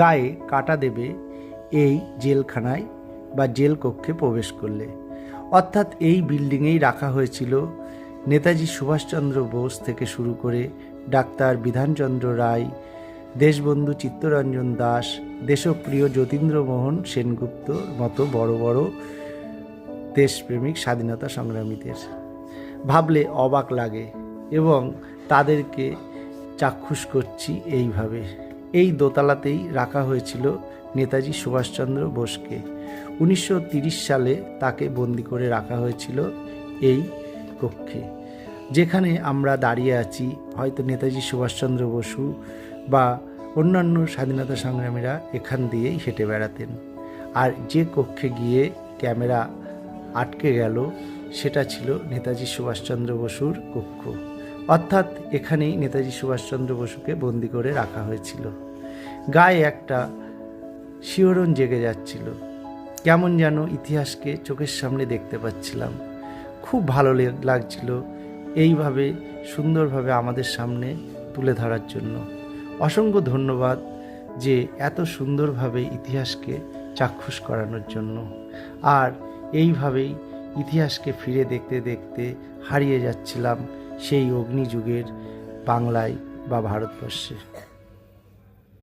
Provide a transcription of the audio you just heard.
গায়ে কাটা দেবে এই জেলখানায় বা জেল কক্ষে প্রবেশ করলে। অর্থাৎ এই বিল্ডিংয়েই রাখা হয়েছিল নেতাজি সুভাষচন্দ্র বোস থেকে শুরু করে ডাক্তার বিধানচন্দ্র রায়, দেশবন্ধু চিত্তরঞ্জন দাস, দেশপ্রিয় যতীন্দ্রমোহন সেনগুপ্তর মতো বড় বড় দেশপ্রেমিক স্বাধীনতা সংগ্রামীদের। ভাবলে অবাক লাগে এবং তাদেরকে চাক্ষুষ করছি এইভাবে। এই দোতলাতেই রাখা হয়েছিল নেতাজি সুভাষচন্দ্র বোসকে। 1930 সালে তাকে বন্দি করে রাখা হয়েছিল এই কক্ষে, যেখানে আমরা দাঁড়িয়ে আছি। হয়তো নেতাজি সুভাষচন্দ্র বসু বা অন্যান্য স্বাধীনতা সংগ্রামীরা এখান দিয়েই হেঁটে বেড়াতেন। আর যে কক্ষে গিয়ে ক্যামেরা আটকে গেল সেটা ছিল নেতাজি সুভাষচন্দ্র বসুর কক্ষ। অর্থাৎ এখানেই নেতাজি সুভাষচন্দ্র বসুকে বন্দি করে রাখা হয়েছিল। গায়ে একটা শিহরণ জেগে যাচ্ছিল, কেমন যেন ইতিহাসকে চোখের সামনে দেখতে পাচ্ছিলাম। খুব ভালো লাগছিল এইভাবে সুন্দরভাবে আমাদের সামনে তুলে ধরার জন্য। অসংখ্য ধন্যবাদ যে এত সুন্দরভাবে ইতিহাসকে চাক্ষুষ করানোর জন্য। আর এইভাবেই ইতিহাসকে ফিরে দেখতে দেখতে হারিয়ে যাচ্ছিলাম সেই অগ্নিযুগের বাংলায় বা ভারতবর্ষে।